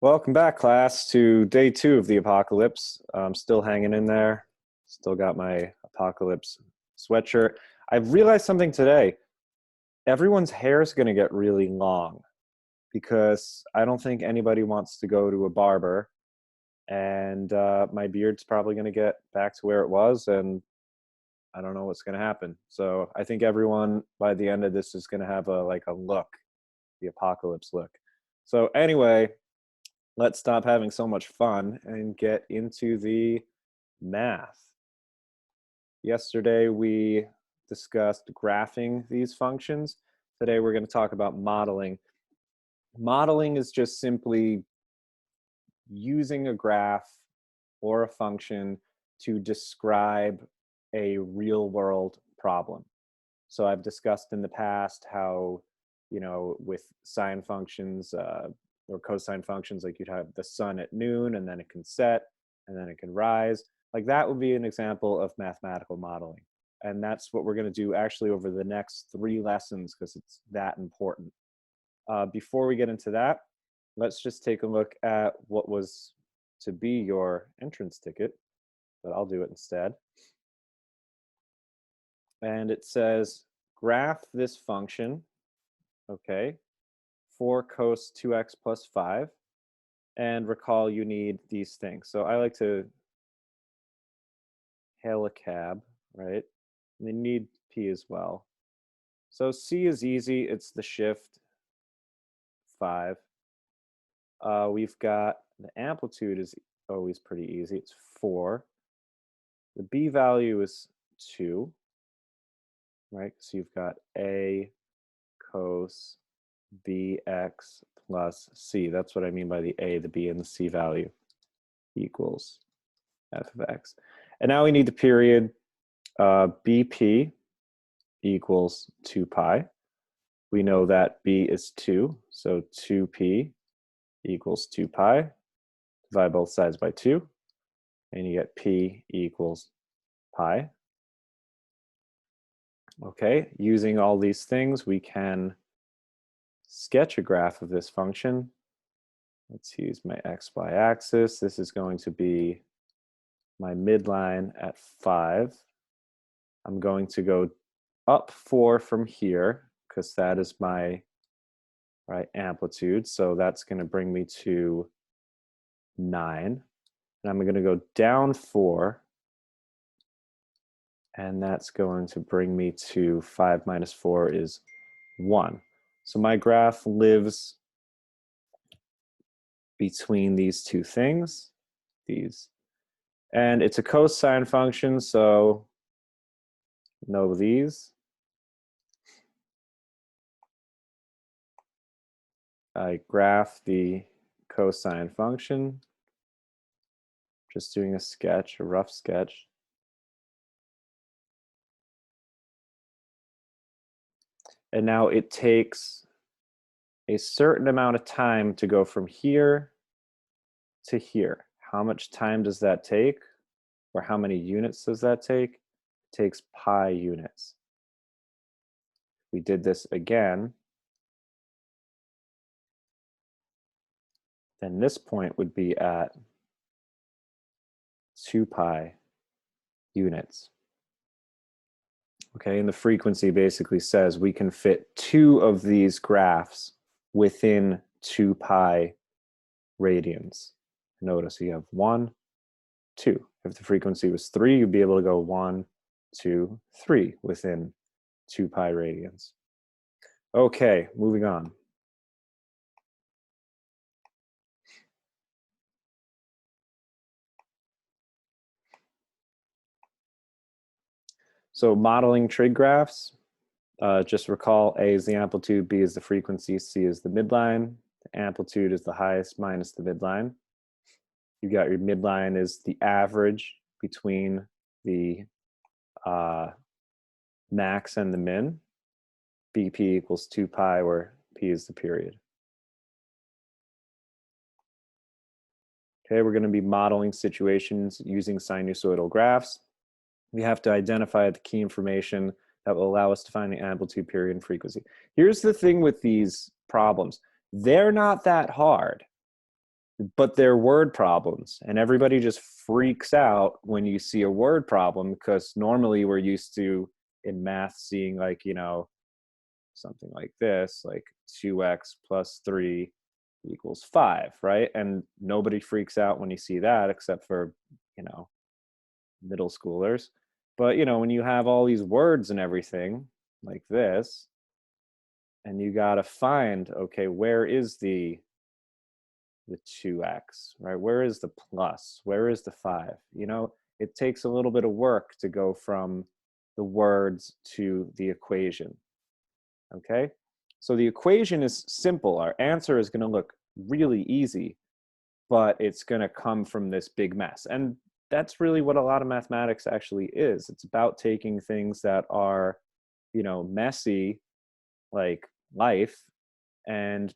Welcome back, class, to day 2 of the apocalypse. I'm still hanging in there. Still got my apocalypse sweatshirt. I've realized something today. Everyone's hair is going to get really long because I don't think anybody wants to go to a barber. And my beard's probably going to get back to where it was, and I don't know what's going to happen. So I think everyone by the end of this is going to have a look, the apocalypse look. So anyway, let's stop having so much fun and get into the math. Yesterday we discussed graphing these functions. Today we're going to talk about modeling. Modeling is just simply using a graph or a function to describe a real-world problem. So I've discussed in the past how, with sine functions, or cosine functions, like you'd have the sun at noon and then it can set and then it can rise. Like that would be an example of mathematical modeling. And that's what we're going to do actually over the next 3 lessons because it's that important. Before we get into that, let's just take a look at what was to be your entrance ticket, but I'll do it instead. And it says graph this function, okay, 4 cos 2x plus 5, and recall you need these things. So I like to hail a cab, right? And they need P as well. So C is easy, it's the shift 5. We've got the amplitude is always pretty easy, it's 4. The B value is 2, right? So you've got A cos bx plus c. That's what I mean by the a, the b, and the c value equals f of x. And now we need the period. Bp equals 2 pi. We know that b is 2, so 2p equals 2 pi. Divide both sides by 2, and you get p equals pi. Okay, using all these things, we can sketch a graph of this function. Let's use my xy axis. This is going to be my midline at 5. I'm going to go up 4 from here because that is my amplitude. So that's going to bring me to 9. And I'm going to go down 4. And that's going to bring me to 5 minus 4 is 1. So my graph lives between these two things, these. And it's a cosine function, so know these. I graph the cosine function, just doing a sketch, a rough sketch. And now it takes a certain amount of time to go from here to here. How much time does that take? Or how many units does that take? It takes pi units. If we did this again, then this point would be at 2 pi units. Okay, and the frequency basically says we can fit 2 of these graphs within 2 pi radians. Notice you have 1, 2. If the frequency was 3, you'd be able to go 1, 2, 3 within 2 pi radians. Okay, moving on. So modeling trig graphs, just recall A is the amplitude, B is the frequency, C is the midline. The amplitude is the highest minus the midline. You got your midline is the average between the max and the min. BP equals 2 pi, where P is the period. Okay, we're going to be modeling situations using sinusoidal graphs. We have to identify the key information that will allow us to find the amplitude, period, and frequency. Here's the thing with these problems. They're not that hard. but they're word problems, and everybody just freaks out when you see a word problem, because normally we're used to in math seeing, like, something like this, like 2x plus 3 equals 5, right? And nobody freaks out when you see that except for, you know, middle schoolers. But, when you have all these words and everything like this, and you got to find, okay, where is the 2x, right? Where is the plus? Where is the 5? It takes a little bit of work to go from the words to the equation, okay? So the equation is simple. Our answer is going to look really easy, but it's going to come from this big mess. And that's really what a lot of mathematics actually is. It's about taking things that are, messy, like life, and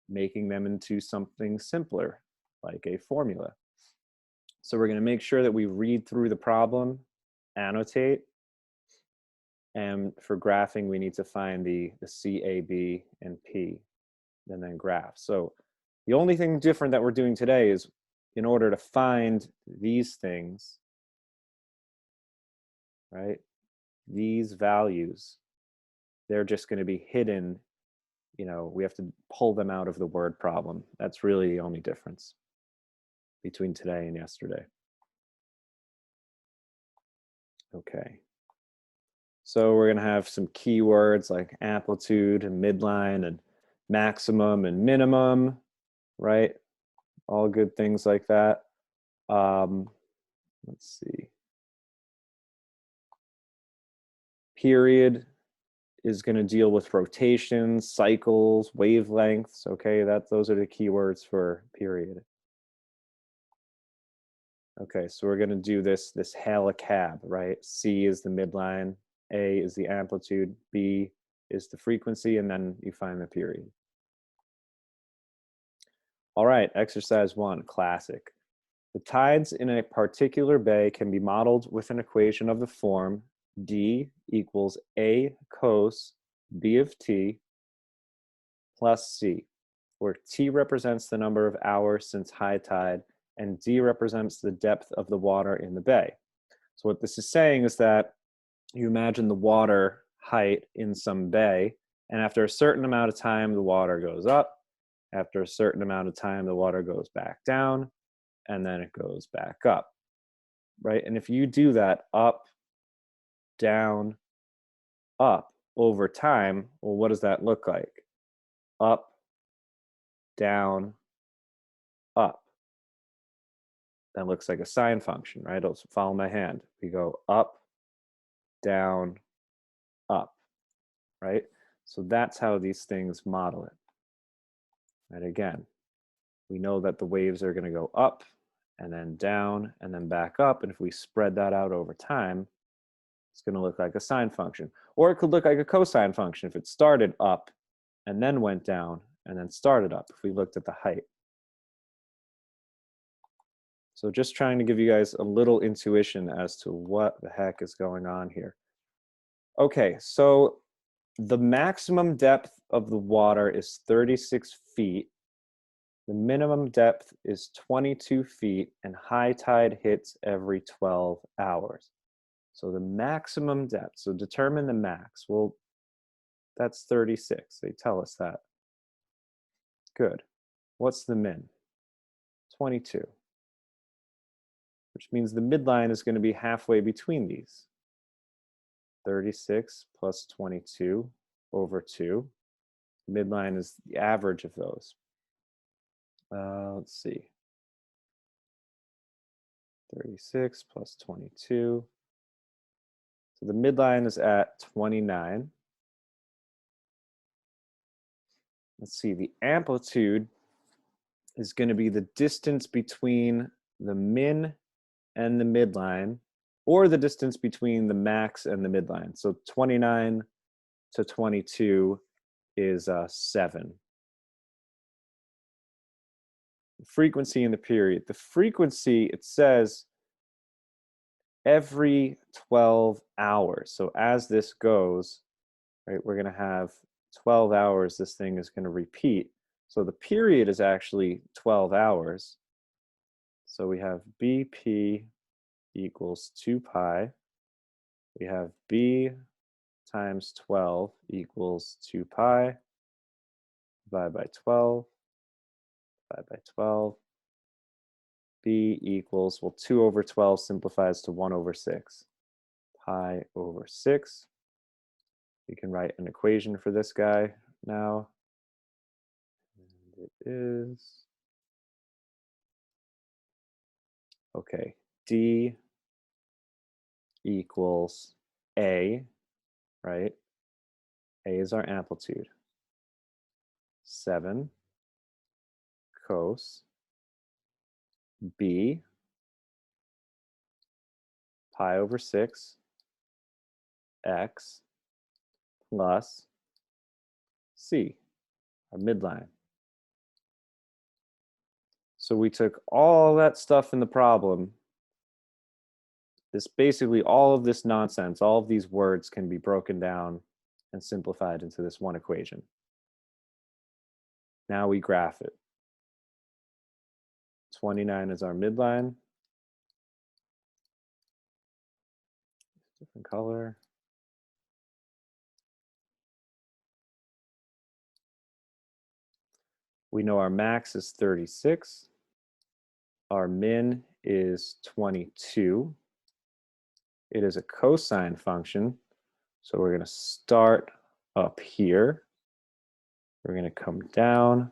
making them into something simpler, like a formula. So we're going to make sure that we read through the problem, annotate, and for graphing, we need to find the C, A, B, and P, and then graph. So the only thing different that we're doing today is, in order to find these things, right, these values, they're just going to be hidden. We have to pull them out of the word problem. That's really the only difference between today and yesterday. Okay. So we're going to have some keywords like amplitude and midline and maximum and minimum, right? All good things like that. Let's see. Period is going to deal with rotations, cycles, wavelengths. Okay, those are the keywords for period. Okay, so we're going to do this halocab, right? C is the midline, A is the amplitude, B is the frequency, and then you find the period. All right, exercise 1, classic. The tides in a particular bay can be modeled with an equation of the form D equals A cos B of T plus C, where T represents the number of hours since high tide and D represents the depth of the water in the bay. So what this is saying is that you imagine the water height in some bay, and after a certain amount of time, the water goes up. After a certain amount of time, the water goes back down, and then it goes back up, right? And if you do that up, down, up over time, well, what does that look like? Up, down, up. That looks like a sine function, right? It'll follow my hand. We go up, down, up, right? So that's how these things model it. And again, we know that the waves are going to go up and then down and then back up. And if we spread that out over time, it's going to look like a sine function. Or it could look like a cosine function if it started up and then went down and then started up, if we looked at the height. So just trying to give you guys a little intuition as to what the heck is going on here. Okay, so the maximum depth of the water is 36 feet. The minimum depth is 22 feet, and high tide hits every 12 hours. So the maximum depth, so determine the max. Well, that's 36. They tell us that. Good. What's the min? 22. Which means the midline is going to be halfway between these. 36 plus 22 over 2. Midline is the average of those. Let's see. 36 plus 22. So the midline is at 29. Let's see, the amplitude is going to be the distance between the min and the midline, or the distance between the max and the midline. So 29 to 22 is 7. The frequency in the period. The frequency, it says every 12 hours. So as this goes, right, we're going to have 12 hours, this thing is going to repeat. So the period is actually 12 hours. So we have BP equals 2 pi. We have B times 12 equals 2 pi. Divide by 12. Divide by 12. B equals, well, 2 over 12 simplifies to 1 over 6. Pi over 6. We can write an equation for this guy now. And it is, okay, D equals A, right? A is our amplitude. 7 cos B pi over 6 x plus C, our midline. So we took all that stuff in the problem. This basically, all of this nonsense, all of these words can be broken down and simplified into this one equation. Now we graph it. 29 is our midline. Different color. We know our max is 36. Our min is 22. It is a cosine function. So we're going to start up here. We're going to come down,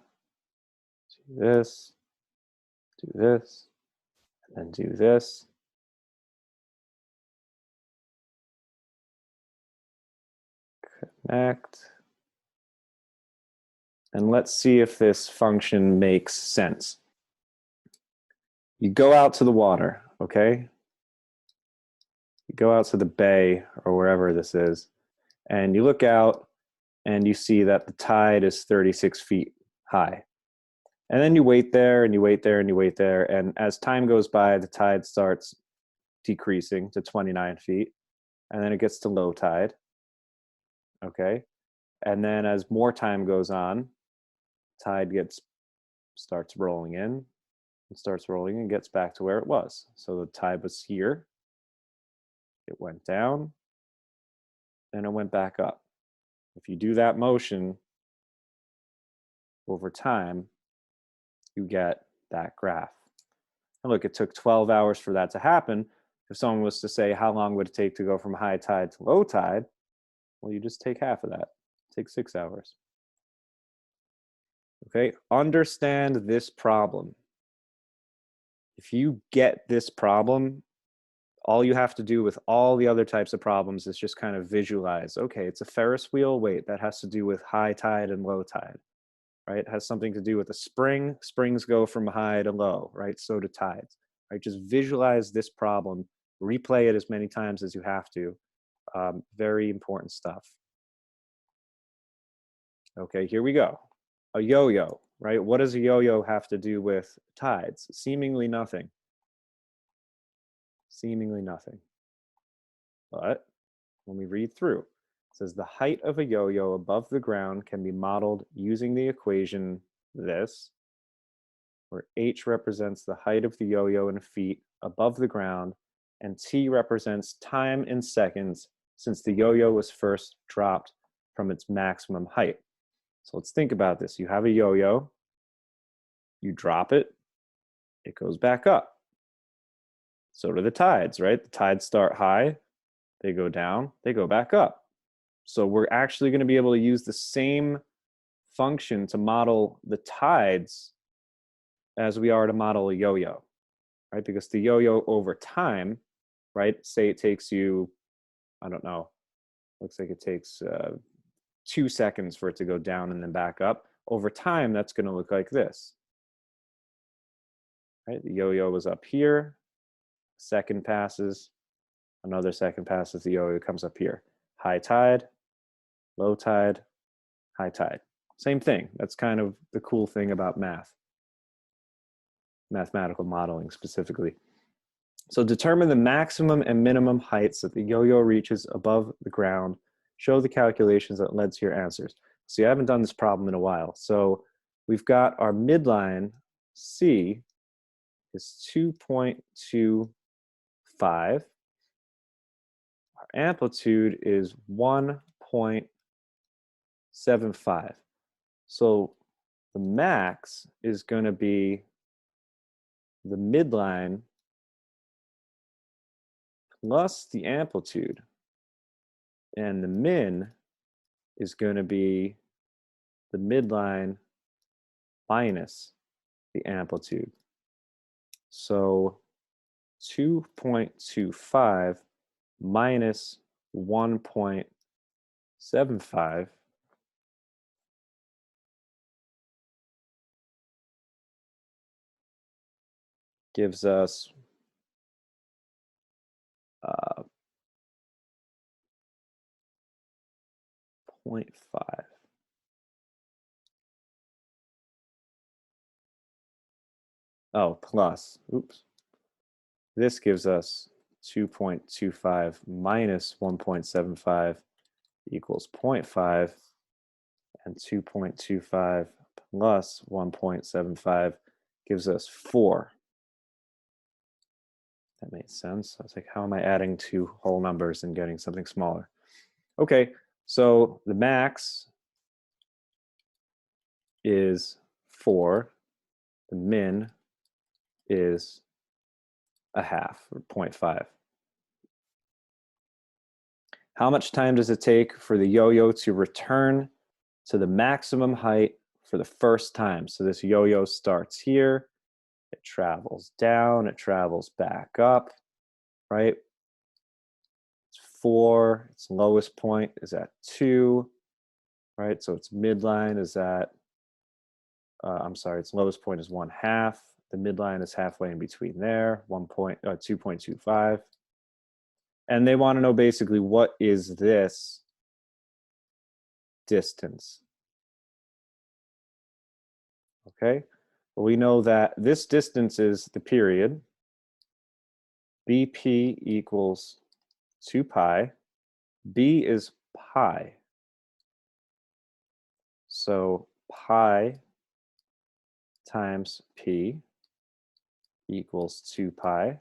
do this, and then do this. Connect. And let's see if this function makes sense. You go out to the water, okay? You go out to the bay or wherever this is, and you look out and you see that the tide is 36 feet high. And then you wait there and you wait there and you wait there. And as time goes by, the tide starts decreasing to 29 feet. And then it gets to low tide. Okay. And then as more time goes on, tide starts rolling in. It starts rolling and gets back to where it was. So the tide was here. It went down. Then it went back up. If you do that motion over time, you get that graph. And look, it took 12 hours for that to happen. If someone was to say, how long would it take to go from high tide to low tide? Well, you just take half of that. It takes 6 hours. Okay, understand this problem. If you get this problem, all you have to do with all the other types of problems is just kind of visualize, okay, it's a Ferris wheel. Wait, that has to do with high tide and low tide, right? It has something to do with a spring. Springs go from high to low, right? So do tides, right? Just visualize this problem, replay it as many times as you have to. Very important stuff. Okay, here we go. A yo-yo, right? What does a yo-yo have to do with tides? Seemingly nothing. Seemingly nothing. But when we read through, it says the height of a yo-yo above the ground can be modeled using the equation this, where h represents the height of the yo-yo in feet above the ground, and t represents time in seconds since the yo-yo was first dropped from its maximum height. So let's think about this. You have a yo-yo, you drop it, it goes back up. So do the tides, right? The tides start high, they go down, they go back up. So we're actually going to be able to use the same function to model the tides as we are to model a yo-yo, right? Because the yo-yo over time, right? Say it takes you, I don't know, looks like it takes 2 seconds for it to go down and then back up. Over time, that's going to look like this, right? The yo-yo was up here, second passes, another second passes, the yo-yo comes up here. High tide, low tide, high tide. Same thing. That's kind of the cool thing about mathematical modeling specifically. So determine the maximum and minimum heights that the yo-yo reaches above the ground. Show the calculations that led to your answers. See, I haven't done this problem in a while. So we've got our midline, C, is 2.25. Our amplitude is 1.75. So the max is going to be the midline plus the amplitude. And the min is going to be the midline minus the amplitude. So 2.25 minus 1.75 gives us 0.5. Oh, plus, oops. This gives us 2.25 minus 1.75 equals 0.5, and 2.25 plus 1.75 gives us 4. That made sense. I was like, how am I adding two whole numbers and getting something smaller? Okay, so the max is 4. The min is a half, or 0.5. How much time does it take for the yo-yo to return to the maximum height for the first time? So this yo-yo starts here, it travels down, it travels back up, right? It's 4, its lowest point is at 2, right? So its midline is at, I'm sorry, its lowest point is 1/2. The midline is halfway in between there, 2.25. And they want to know basically, what is this distance? Okay, well, we know that this distance is the period. BP equals 2 pi. B is pi. So pi times P equals 2 pi.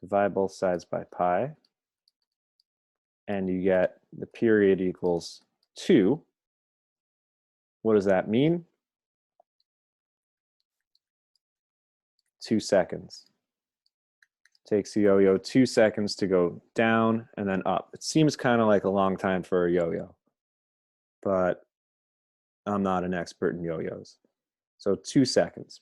Divide both sides by pi. And you get the period equals 2. What does that mean? 2 seconds. Takes the yo-yo 2 seconds to go down and then up. It seems kind of like a long time for a yo-yo, but I'm not an expert in yo-yos. So 2 seconds.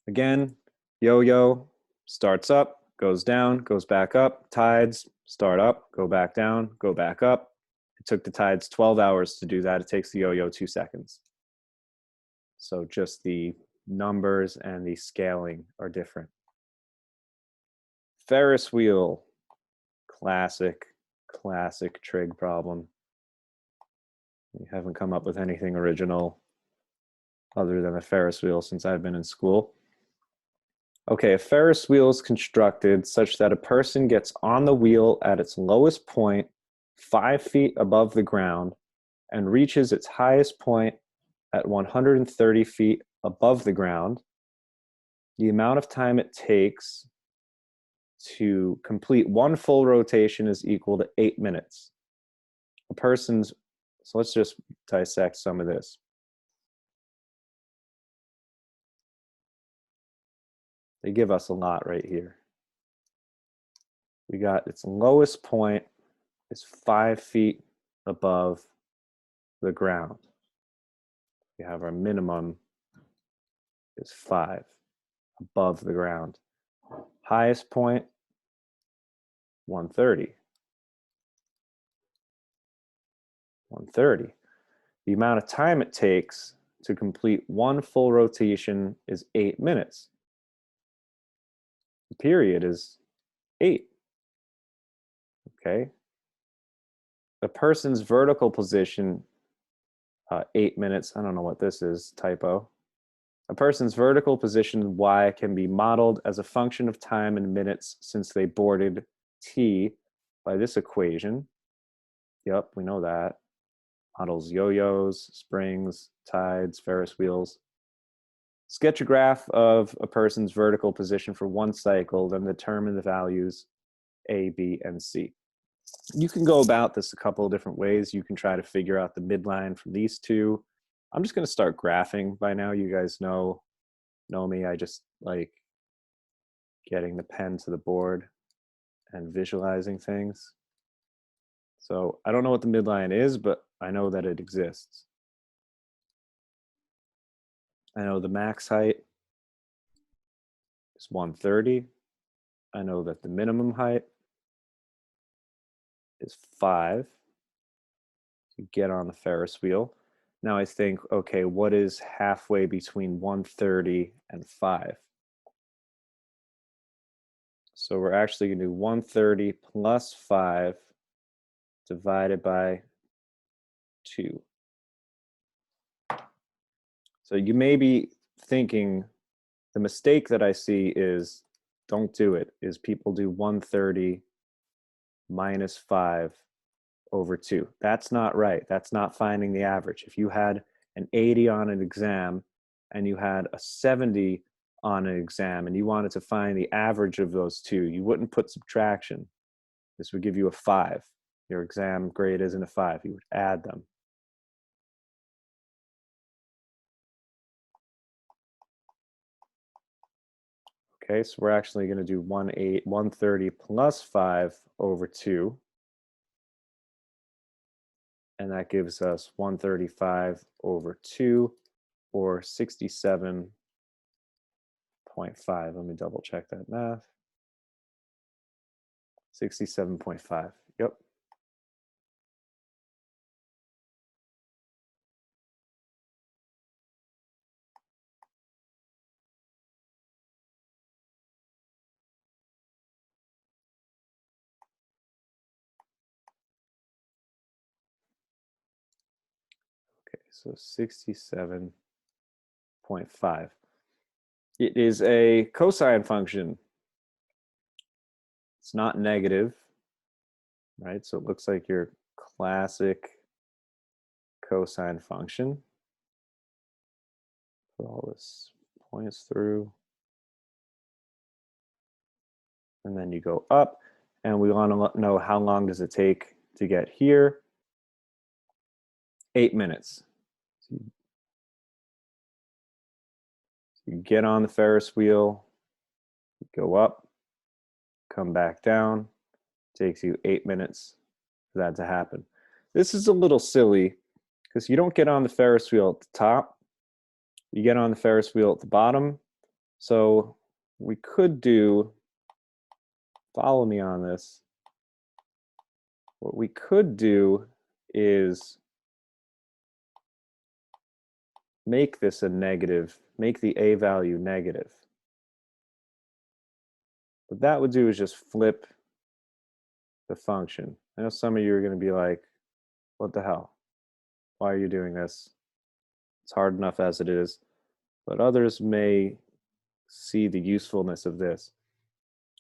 Again, yo-yo starts up, goes down, goes back up. Tides start up, go back down, go back up. It took the tides 12 hours to do that. It takes the yo-yo 2 seconds. So just the numbers and the scaling are different. Ferris wheel, classic trig problem. We haven't come up with anything original other than a Ferris wheel since I've been in school. Okay, a Ferris wheel is constructed such that a person gets on the wheel at its lowest point 5 feet above the ground and reaches its highest point at 130 feet above the ground. The amount of time it takes to complete one full rotation is equal to 8 minutes. So let's just dissect some of this. They give us a lot right here. We got its lowest point is 5 feet above the ground. We have our minimum is 5 above the ground. Highest point, 130. 130. The amount of time it takes to complete one full rotation is 8 minutes. The period is 8. Okay. A person's vertical position, 8 minutes. I don't know what this is, typo. A person's vertical position, y, can be modeled as a function of time in minutes since they boarded t by this equation. Yep, we know that. models yo-yos, springs, tides, Ferris wheels. Sketch a graph of a person's vertical position for one cycle, then determine the values A, B, and C. You can go about this a couple of different ways. You can try to figure out the midline from these two. I'm just going to start graphing. By now, you guys know me. I just like getting the pen to the board and visualizing things. So I don't know what the midline is, but I know that it exists. I know the max height is 130. I know that the minimum height is 5 to get on the Ferris wheel. Now I think, okay, what is halfway between 130 and 5? So we're actually going to do 130 plus 5 divided by 2. So you may be thinking, the mistake that I see is, don't do it, is people do 130 minus 5 over 2. That's not right. That's not finding the average. If you had an 80 on an exam and you had a 70 on an exam and you wanted to find the average of those two, you wouldn't put subtraction. This would give you a 5. Your exam grade isn't a 5. You would add them. Okay, so we're actually going to do 130 plus 5 over 2. And that gives us 135 over 2, or 67.5. Let me double check that math. 67.5. Yep. Okay, so 67.5. It is a cosine function. It's not negative, right? So it looks like your classic cosine function. Put all this points through. And then you go up, and we want to know how long does it take to get here. 8 minutes. So you get on the Ferris wheel, go up, come back down. Takes you 8 minutes for that to happen. This is a little silly because you don't get on the Ferris wheel at the top. You get on the Ferris wheel at the bottom. So we could do, follow me on this. What we could do is make this a negative, make the A value negative. What that would do is just flip the function. I know some of you are going to be like, what the hell? Why are you doing this? It's hard enough as it is. But others may see the usefulness of this.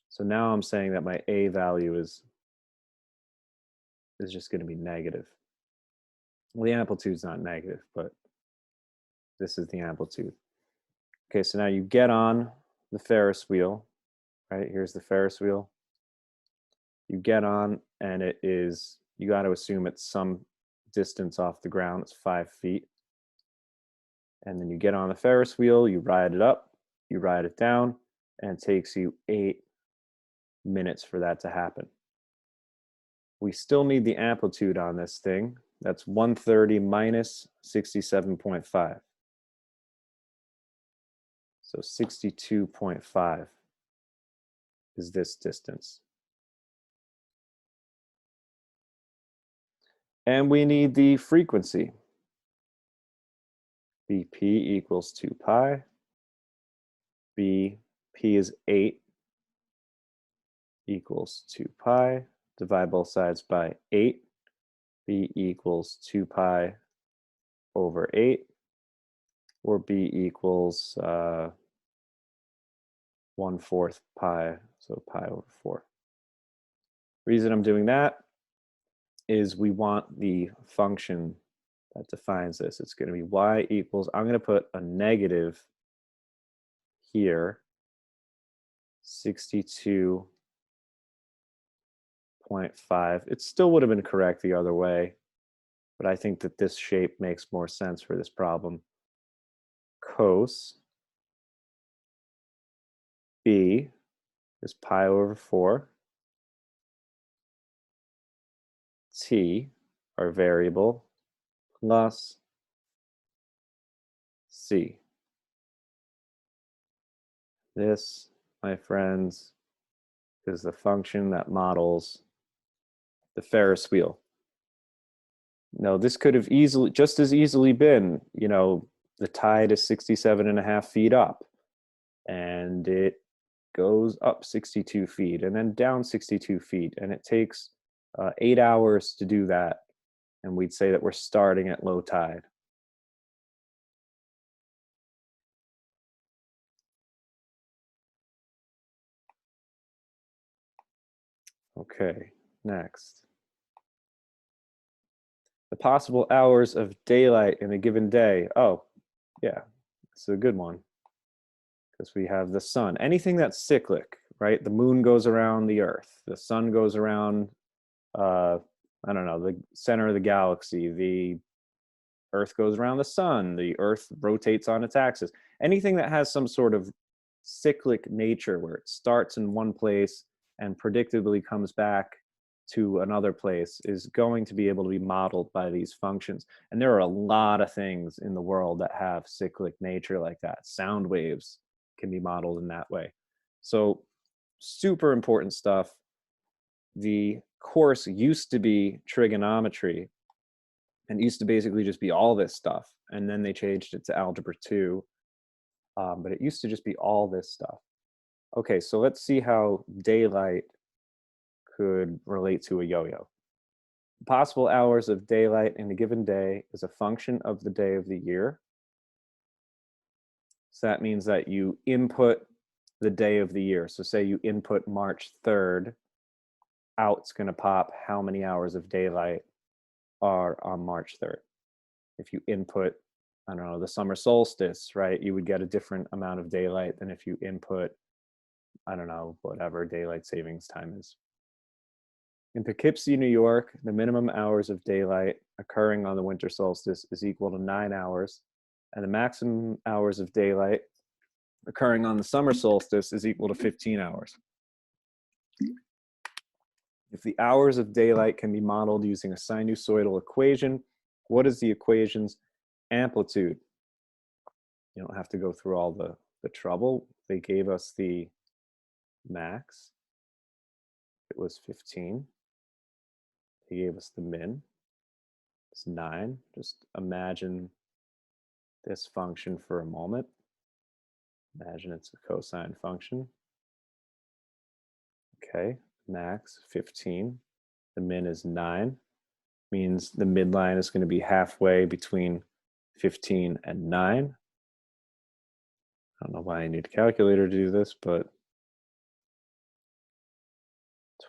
So now I'm saying that my A value is just going to be negative. Well, the amplitude's not negative, but this is the amplitude. Okay, so now you get on the Ferris wheel, right? Here's the Ferris wheel. You get on, and it is, you got to assume it's some distance off the ground. It's 5 feet. And then you get on the Ferris wheel, you ride it up, you ride it down, and it takes you 8 minutes for that to happen. We still need the amplitude on this thing. That's 130 minus 67.5. So 62.5 is this distance. And we need the frequency. Bp equals 2 pi. P is 8 equals 2 pi. Divide both sides by 8. B equals 2 pi over 8. Or B equals 1/4 pi, so pi over 4. Reason I'm doing that is we want the function that defines this. It's going to be y equals, I'm going to put a negative here, 62.5. It still would have been correct the other way, but I think that this shape makes more sense for this problem. Cos b is pi over 4. T, our variable, plus c. This, my friends, is the function that models the Ferris wheel. Now, this could have just as easily been, the tide is 67.5 feet up, and it goes up 62 feet and then down 62 feet, and it takes 8 hours to do that, and we'd say that we're starting at low tide. Okay, next. The possible hours of daylight in a given day. Oh, yeah, it's a good one. Because we have the sun. Anything that's cyclic, right? The moon goes around the earth. The sun goes around, I don't know, the center of the galaxy. The earth goes around the sun. The earth rotates on its axis. Anything that has some sort of cyclic nature where it starts in one place and predictably comes back to another place is going to be able to be modeled by these functions. And there are a lot of things in the world that have cyclic nature like that. Sound waves can be modeled in that way. So super important stuff. The course used to be trigonometry, and it used to basically just be all this stuff. And then they changed it to algebra 2. But it used to just be all this stuff. Okay, so let's see how daylight could relate to a yo-yo. Possible hours of daylight in a given day is a function of the day of the year. So that means that you input the day of the year. So say you input March 3rd, out's going to pop how many hours of daylight are on March 3rd. If you input, I don't know, the summer solstice, right, you would get a different amount of daylight than if you input, I don't know, whatever daylight savings time is. In Poughkeepsie, New York, the minimum hours of daylight occurring on the winter solstice is equal to 9 hours, and the maximum hours of daylight occurring on the summer solstice is equal to 15 hours. If the hours of daylight can be modeled using a sinusoidal equation, what is the equation's amplitude? You don't have to go through all the trouble. They gave us the max. It was 15. They gave us the min. It's 9. Just imagine this function for a moment. Imagine it's a cosine function. Okay, max 15. The min is 9. Means the midline is going to be halfway between 15 and 9. I don't know why I need a calculator to do this, but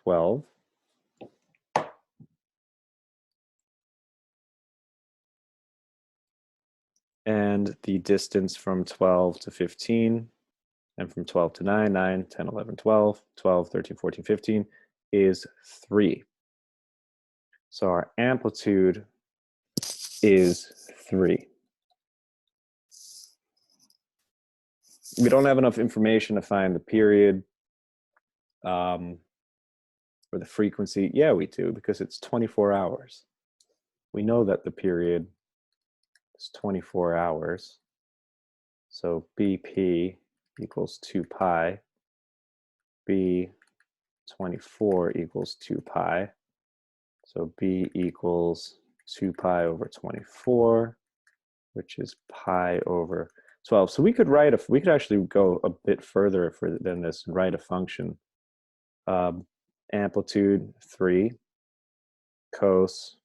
12. And the distance from 12 to 15 and from 12 to 9, 9, 10, 11, 12, 12, 13, 14, 15 is 3. So our amplitude is 3. We don't have enough information to find the period or the frequency. Yeah, we do, because it's 24 hours. We know that the period is 24 hours. So BP equals 2 pi. B24 equals 2 pi. So B equals 2 pi over 24, which is pi over 12. So we could actually go a bit further than this and write a function. Amplitude 3 cos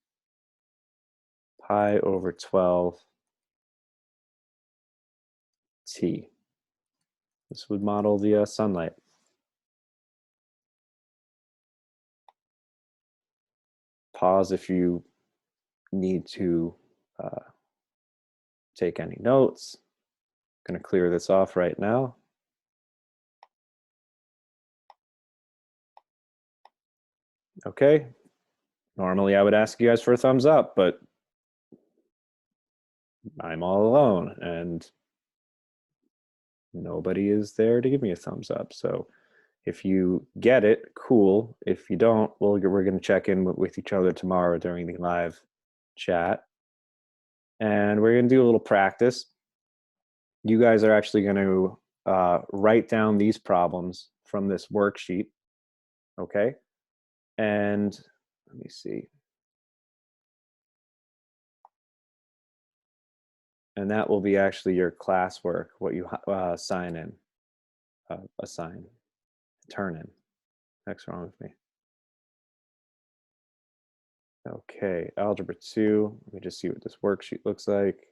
pi over 12 t. This would model the sunlight. Pause if you need to take any notes. I'm going to clear this off right now. Okay. Normally I would ask you guys for a thumbs up, but I'm all alone and nobody is there to give me a thumbs up. So if you get it, cool. If you don't, we're going to check in with each other tomorrow during the live chat. And we're going to do a little practice. You guys are actually going to write down these problems from this worksheet, okay? And let me see. And that will be actually your classwork, what you assign, turn in. What's wrong with me? Okay, Algebra 2. Let me just see what this worksheet looks like.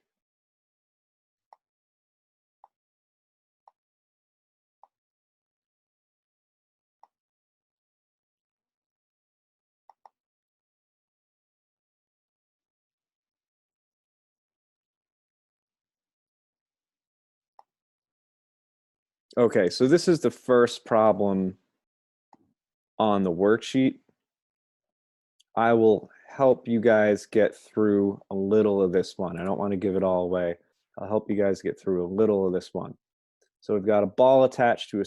Okay, so this is the first problem on the worksheet. I will help you guys get through a little of this one. I don't want to give it all away. I'll help you guys get through a little of this one. So we've got a ball attached to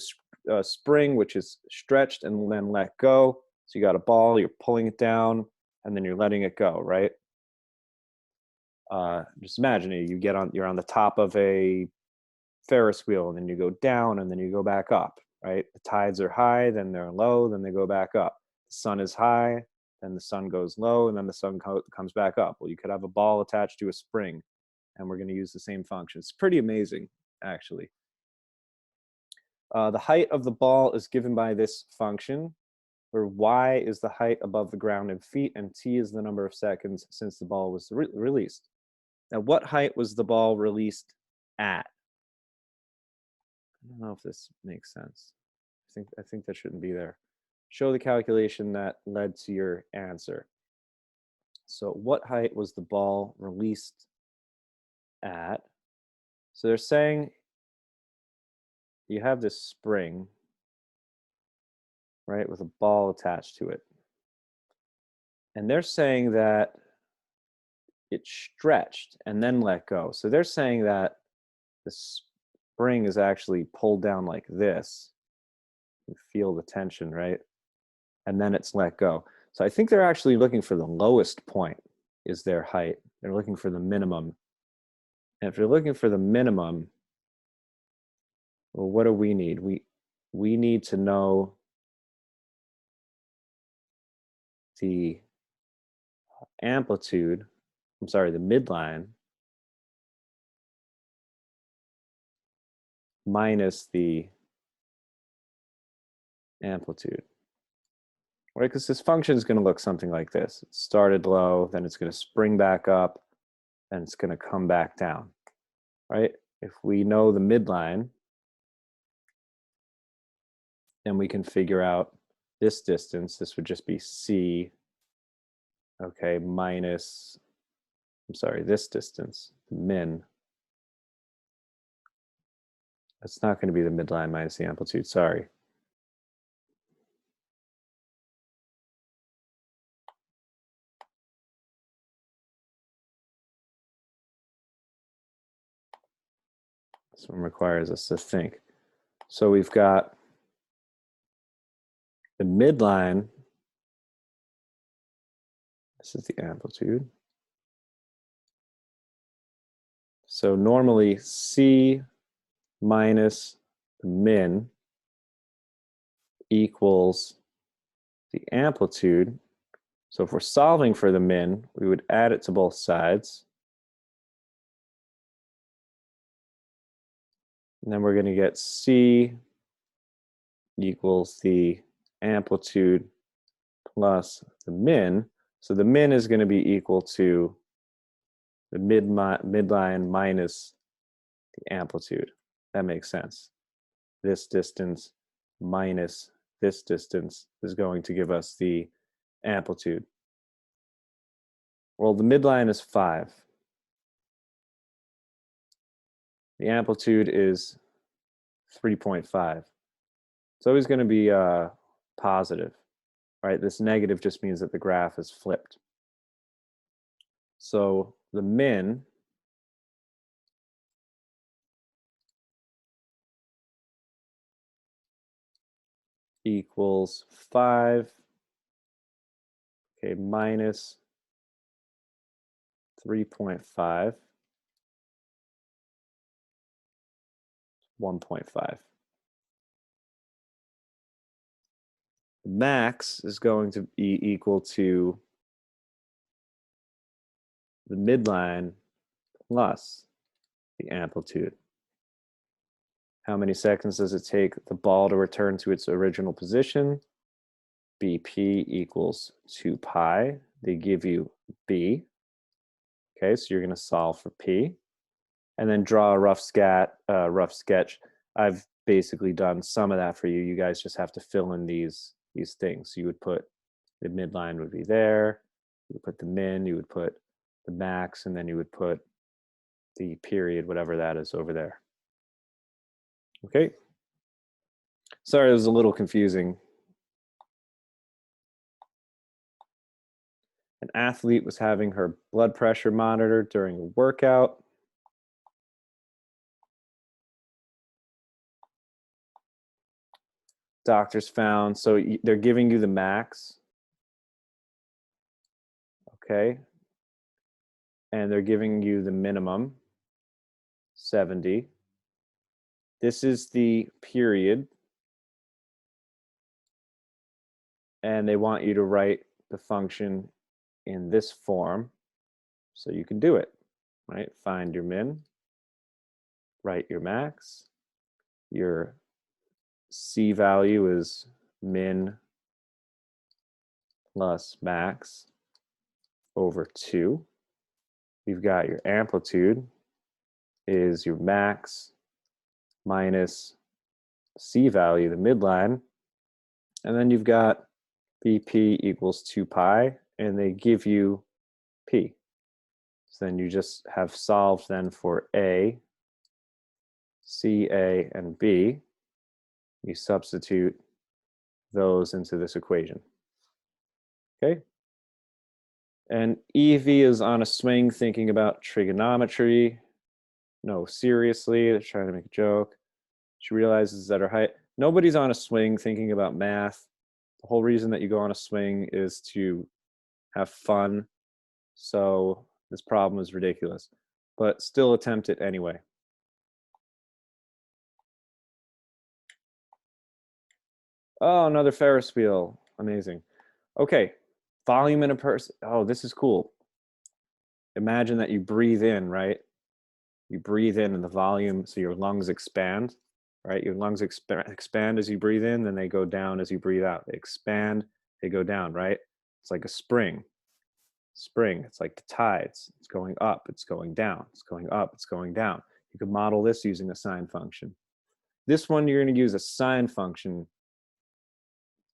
a spring, which is stretched and then let go. So you got a ball, you're pulling it down, and then you're letting it go, right? Just imagine it. You're on the top of a Ferris wheel, and then you go down, and then you go back up, right? The tides are high, then they're low, then they go back up. The sun is high, then the sun goes low, and then the sun comes back up. Well, you could have a ball attached to a spring, and we're going to use the same function. It's pretty amazing, actually. The height of the ball is given by this function, where y is the height above the ground in feet, and t is the number of seconds since the ball was released. Now, what height was the ball released at? I don't know if this makes sense. I think that shouldn't be there. Show the calculation that led to your answer. So what height was the ball released at? So they're saying you have this spring, right, with a ball attached to it. And they're saying that it stretched and then let go. So they're saying that the spring is actually pulled down like this. You feel the tension, right? And then it's let go. So I think they're actually looking for the lowest point is their height. They're looking for the minimum. And if you're looking for the minimum, well, what do we need? We need to know the amplitude, I'm sorry, the midline minus the amplitude, right? Because this function is going to look something like this. It started low, then it's going to spring back up, and it's going to come back down, right? If we know the midline, then we can figure out this distance. This would just be c, okay, minus, I'm sorry, this distance, min. That's not going to be the midline minus the amplitude, sorry. This one requires us to think. So we've got the midline, this is the amplitude. So normally c minus the min equals the amplitude. So if we're solving for the min, we would add it to both sides. And then we're going to get c equals the amplitude plus the min. So the min is going to be equal to the midline minus the amplitude. That makes sense. This distance minus this distance is going to give us the amplitude. Well, the midline is 5. The amplitude is 3.5. It's always going to be positive, right? This negative just means that the graph is flipped. So the min equals 5, okay, minus 3.5, 1.5. The max is going to be equal to the midline plus the amplitude. How many seconds does it take the ball to return to its original position? BP equals 2 pi. They give you B. Okay, so you're going to solve for P. And then draw a rough sketch. I've basically done some of that for you. You guys just have to fill in these things. So you would put the midline would be there. You would put the min, you would put the max, and then you would put the period, whatever that is over there. Okay. Sorry, it was a little confusing. An athlete was having her blood pressure monitored during a workout. Doctors found, so they're giving you the max, okay? And they're giving you the minimum, 70. This is the period. And they want you to write the function in this form so you can do it, right? Find your min, write your max. Your C value is min plus max over 2. You've got your amplitude is your max minus C value, the midline. And then you've got BP equals 2 pi, and they give you P. So then you just have solved then for A, C, A, and B. You substitute those into this equation. Okay? And Evie is on a swing thinking about trigonometry. No, seriously, they're trying to make a joke. She realizes that her height. Nobody's on a swing thinking about math. The whole reason that you go on a swing is to have fun. So this problem is ridiculous, but still attempt it anyway. Oh, another Ferris wheel. Amazing. Okay, volume in a person. Oh, this is cool. Imagine that you breathe in, right? You breathe in and the volume, so your lungs expand, right? Your lungs expand as you breathe in, then they go down as you breathe out. They expand, they go down, right? It's like a spring. Spring, it's like the tides. It's going up, it's going down, it's going up, it's going down. You could model this using a sine function. This one, you're going to use a sine function.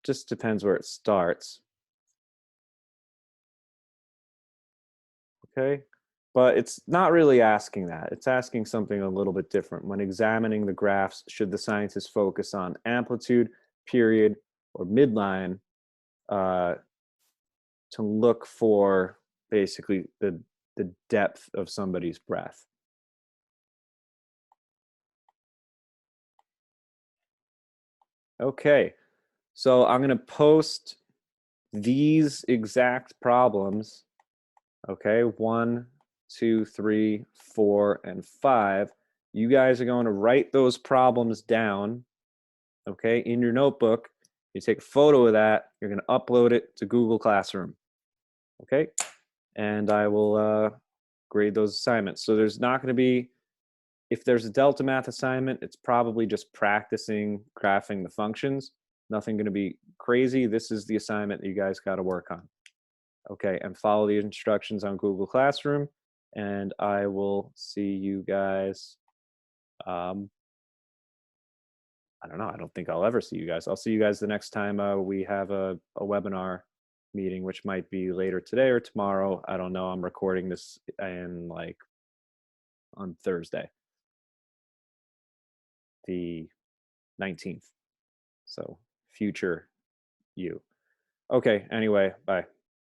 Just depends where it starts. Okay? But it's not really asking that. It's asking something a little bit different. When examining the graphs, should the scientist focus on amplitude, period, or midline to look for basically the depth of somebody's breath? Okay, so I'm going to post these exact problems. Okay, 1, 2, 3, 4, and 5. You guys are going to write those problems down, okay, in your notebook. You take a photo of that. You're going to upload it to Google Classroom, okay? And I will grade those assignments. So there's not going to be, if there's a Delta Math assignment, it's probably just practicing graphing the functions. Nothing going to be crazy. This is the assignment that you guys got to work on. Okay, and follow the instructions on Google Classroom, and I will see you guys. I don't know. I don't think I'll ever see you guys. I'll see you guys the next time we have a webinar meeting, which might be later today or tomorrow. I don't know. I'm recording this in like on Thursday. the 19th. So future you. Okay, anyway, bye.